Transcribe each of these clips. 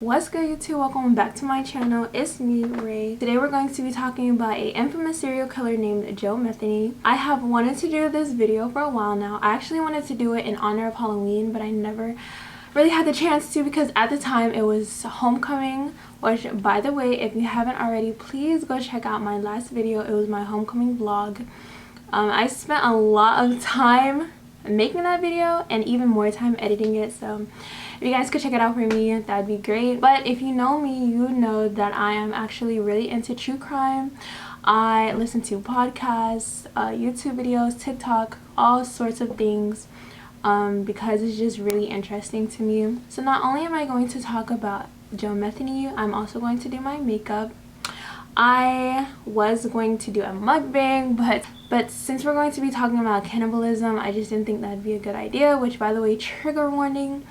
What's good, YouTube? Welcome back to my channel. It's me, Ray. Today we're going to be talking about an infamous serial killer named Joe Metheny. I have wanted to do this video for a while now. I actually wanted to do it in honor of Halloween, but I never really had the chance to because at the time it was homecoming, which, by the way, if you haven't already, please go check out my last video. It was my homecoming vlog. I spent a lot of time making that video and even more time editing it, so if you guys could check it out for me, that'd be great. But if you know me, you know that I am actually really into true crime. I listen to podcasts, YouTube videos, TikTok, all sorts of things, because it's just really interesting to me. So not only am I going to talk about Joe Metheny, I'm also going to do my makeup. I was going to do a mukbang, but since we're going to be talking about cannibalism, I just didn't think that'd be a good idea, which, by the way, trigger warning.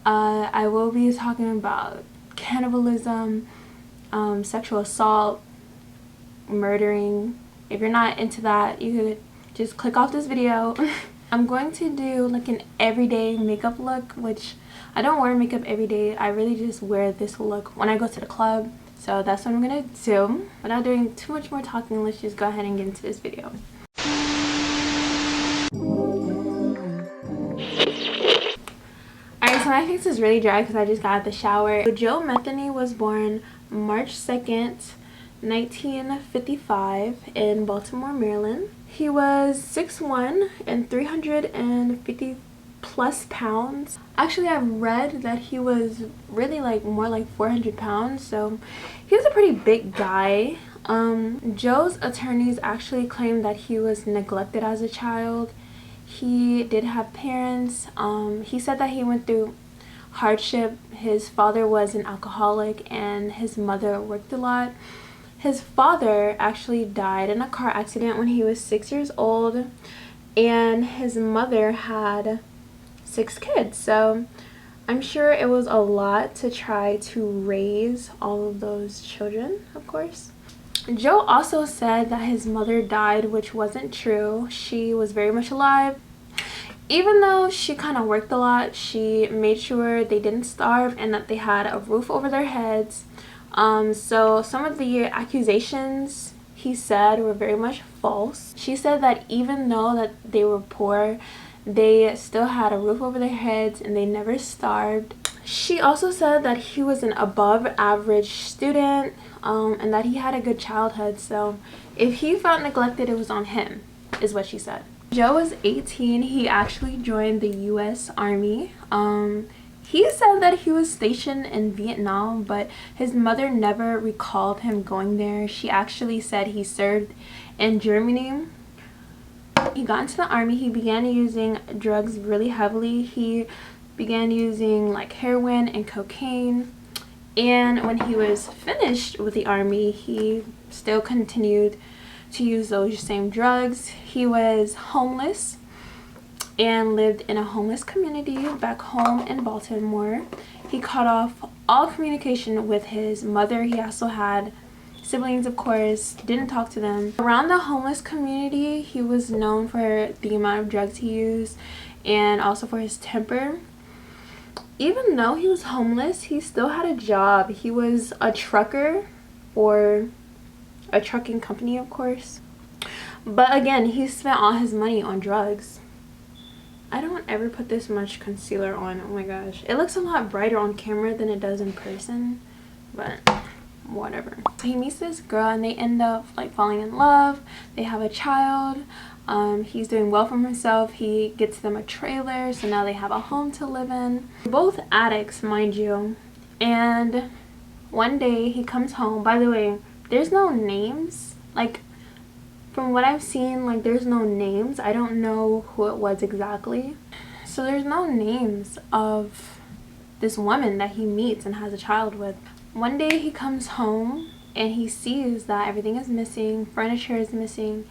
I will be talking about cannibalism, sexual assault, murdering. If you're not into that, you could just click off this video. I'm going to do like an everyday makeup look, which I don't wear makeup every day. I really just wear this look when I go to the club. So that's what I'm gonna do. Without doing too much more talking, let's just go ahead and get into this video. Alright, so my face is really dry because I just got out of the shower. So Joe Metheny was born March 2nd, 1955 in Baltimore, Maryland. He was 6'1" and 350 plus pounds. Actually, I've read that he was really more like 400 pounds, so he was a pretty big guy. Joe's attorneys actually claimed that he was neglected as a child. He did have parents. He said that he went through hardship. His father was an alcoholic and his mother worked a lot. His father actually died in a car accident when he was 6 years old, and his mother had 6 kids, so I'm sure it was a lot to try to raise all of those children, of course. Joe also said that his mother died, which wasn't true. She was very much alive. Even though she kind of worked a lot, she made sure they didn't starve and that they had a roof over their heads. So some of the accusations he said were very much false. She said that even though that they were poor, they still had a roof over their heads and they never starved. She also said that he was an above average student, and that he had a good childhood, so if he felt neglected, it was on him, is what she said. Joe was 18. He actually joined the US Army. He said that he was stationed in Vietnam, but his mother never recalled him going there. She actually said he served in Germany. He got into the army. He began using drugs really heavily. He began using like heroin and cocaine, and when he was finished with the army, he still continued to use those same drugs. He was homeless and lived in a homeless community back home in Baltimore. He cut off all communication with his mother. He also had siblings, of course, didn't talk to them. Around the homeless community, he was known for the amount of drugs he used and also for his temper. Even though he was homeless, he still had a job. He was a trucker for a trucking company, of course. But again, he spent all his money on drugs. I don't ever put this much concealer on. Oh my gosh. It looks a lot brighter on camera than it does in person, but whatever. So he meets this girl and they end up falling in love. They have a child. He's doing well for himself. He gets them a trailer, so now they have a home to live in. They're both addicts, mind you. And one day he comes home. By the way, there's no names. From what I've seen, there's no names. I don't know who it was exactly. So there's no names of this woman that he meets and has a child with. One day he comes home and he sees that everything is missing, furniture is missing,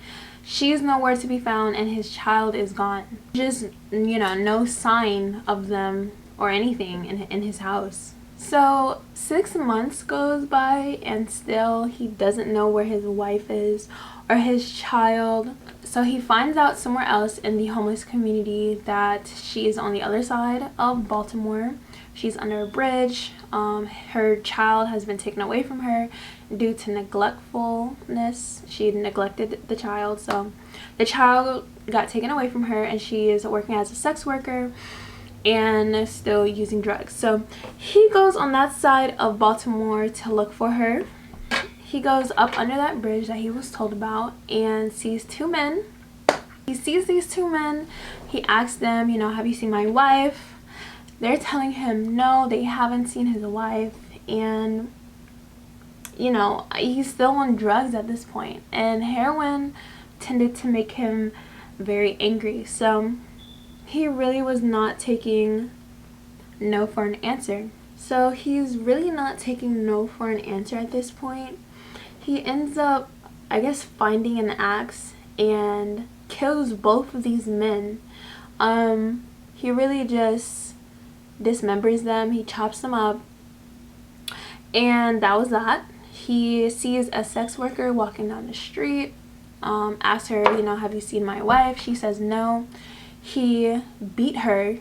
she's nowhere to be found, and his child is gone. Just, no sign of them or anything in his house. So 6 months goes by and still he doesn't know where his wife is or his child. So he finds out somewhere else in the homeless community that she is on the other side of Baltimore. She's under a bridge. Her child has been taken away from her due to neglectfulness. She neglected the child, so the child got taken away from her, and she is working as a sex worker and still using drugs. So he goes on that side of Baltimore to look for her. He goes up under that bridge that he was told about and sees two men. He sees these two men. He asks them, you know, have you seen my wife? They're telling him no, they haven't seen his wife. And, you know, he's still on drugs at this point. And heroin tended to make him very angry. So he really was not taking no for an answer. So he's really not taking no for an answer at this point. He ends up, I guess, finding an axe and kills both of these men. He really just dismembers them. He chops them up, and that was that. He sees a sex worker walking down the street, asks her, you know, have you seen my wife? She says no. He beat her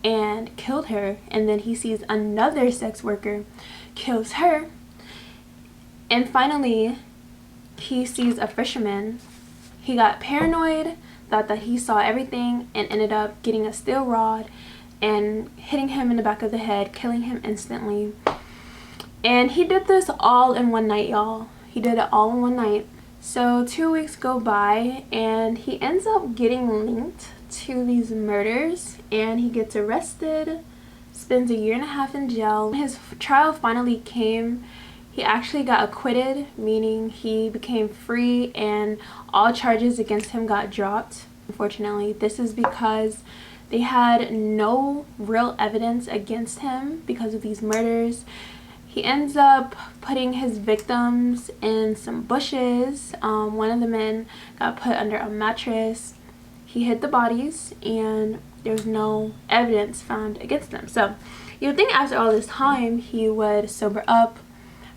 and killed her, and then he sees another sex worker, kills her, and finally he sees a fisherman. He got paranoid, thought that he saw everything, and ended up getting a steel rod and hitting him in the back of the head, killing him instantly. And he did this all in one night, y'all. He did it all in one night. So 2 weeks go by, and he ends up getting linked to these murders, and he gets arrested, spends 1.5 years in jail. His trial finally came. He actually got acquitted, meaning he became free and all charges against him got dropped. Unfortunately, this is because they had no real evidence against him because of these murders. He ends up putting his victims in some bushes. One of the men got put under a mattress. He hid the bodies, and there's no evidence found against them. So you would think after all this time he would sober up,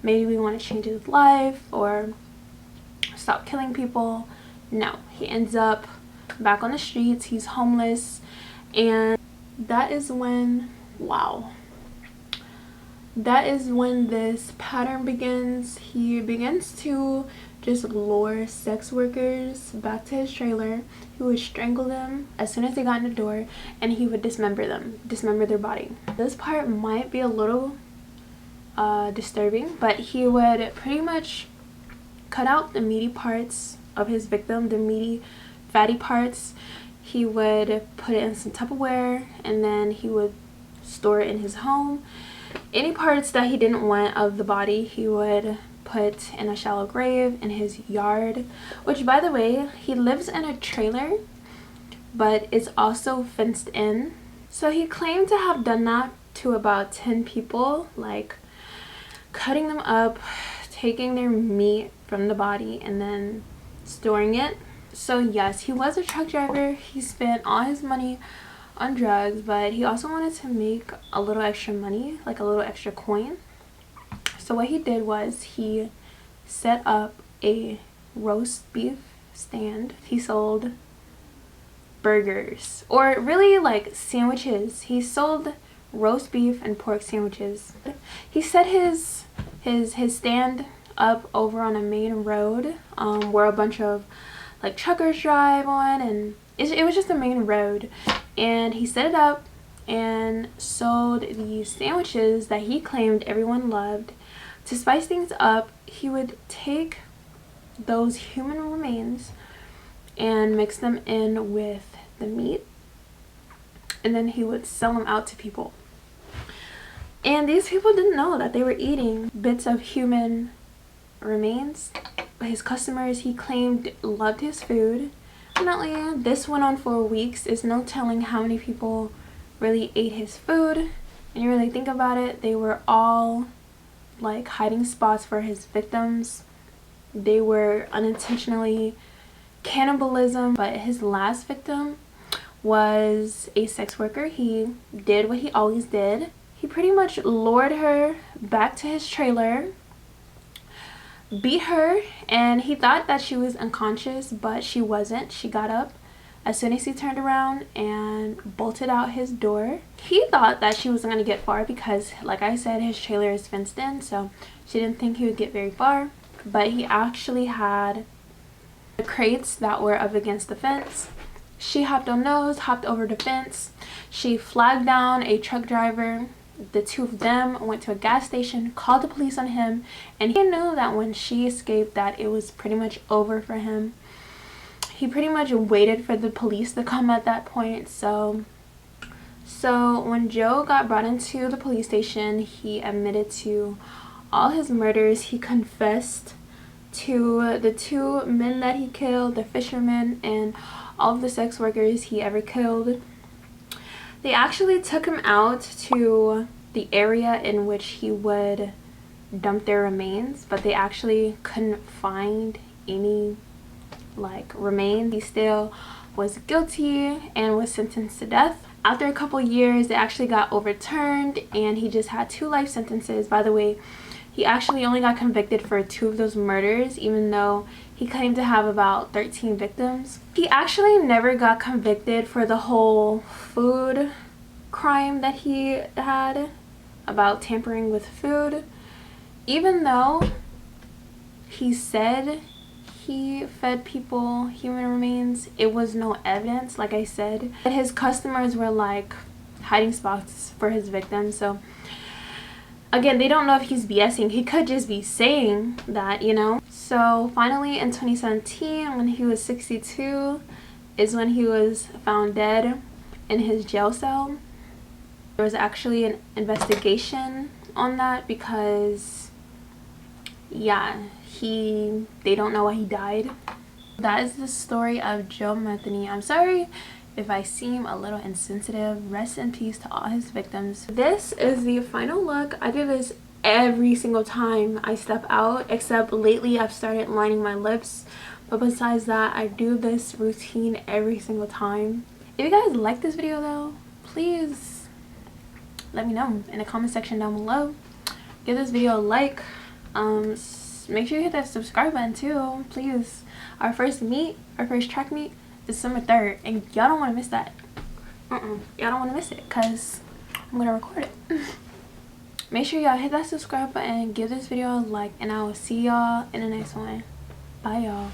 maybe we want to change his life or stop killing people. No, he ends up back on the streets. He's homeless, and that is when, wow, that is when this pattern begins. He begins to just lure sex workers back to his trailer. He would strangle them as soon as they got in the door, and he would dismember them, dismember their body. This part might be a little disturbing, but he would pretty much cut out the meaty parts of his victim, the meaty fatty parts. He would put it in some Tupperware, and then he would store it in his home. Any parts that he didn't want of the body, he would put in a shallow grave in his yard, which, by the way, he lives in a trailer, but it's also fenced in. So he claimed to have done that to about 10 people, like cutting them up, taking their meat from the body, and then storing it. So yes, he was a truck driver. He spent all his money on drugs, but he also wanted to make a little extra money, like a little extra coin. So what he did was he set up a roast beef stand. He sold burgers, or really like sandwiches. He sold roast beef and pork sandwiches. He set his stand up over on a main road where a bunch of like truckers drive on, and it was just a main road. And he set it up and sold these sandwiches that he claimed everyone loved. To spice things up, he would take those human remains and mix them in with the meat, and then he would sell them out to people. And these people didn't know that they were eating bits of human remains. But his customers, he claimed, loved his food. Definitely, this went on for weeks. It's no telling how many people really ate his food. And you really think about it, they were all like hiding spots for his victims. They were unintentionally cannibalism. But his last victim was a sex worker. He did what he always did. He pretty much lured her back to his trailer, beat her, and he thought that she was unconscious, but she wasn't. She got up, as soon as he turned around and bolted out his door. He thought that she wasn't going to get far because, like I said, his trailer is fenced in, so she didn't think he would get very far. But he actually had the crates that were up against the fence. She hopped on those, hopped over the fence. She flagged down a truck driver. The two of them went to a gas station, called the police on him, and he knew that when she escaped that it was pretty much over for him. He pretty much waited for the police to come at that point. So when Joe got brought into the police station, he admitted to all his murders. He confessed to the two men that he killed, the fishermen, and all of the sex workers he ever killed. They actually took him out to the area in which he would dump their remains, but they actually couldn't find any remains. He still was guilty and was sentenced to death. After a couple years, they actually got overturned and he just had 2 life sentences. By the way, he actually only got convicted for 2 of those murders, even though he claimed to have about 13 victims. He actually never got convicted for the whole food crime that he had about tampering with food. Even though he said he fed people human remains, it was no evidence, like I said. His customers were like hiding spots for his victims, so again, they don't know if he's BSing. He could just be saying that, you know. So finally in 2017, when he was 62, is when he was found dead in his jail cell. There was actually an investigation on that because, yeah, they don't know why he died. That is the story of Joe Metheny. I'm sorry if I seem a little insensitive. Rest in peace to all his victims. This is the final look. I do this every single time I step out, except lately I've started lining my lips, but besides that, I do this routine every single time. If you guys like this video though, please let me know in the comment section down below. Give this video a like. Make sure you hit that subscribe button too, please. Our first track meet, December 3rd, and y'all don't want to miss that. Y'all don't want to miss it because I'm gonna record it. Make sure y'all hit that subscribe button, give this video a like, and I will see y'all in the next one. Bye y'all.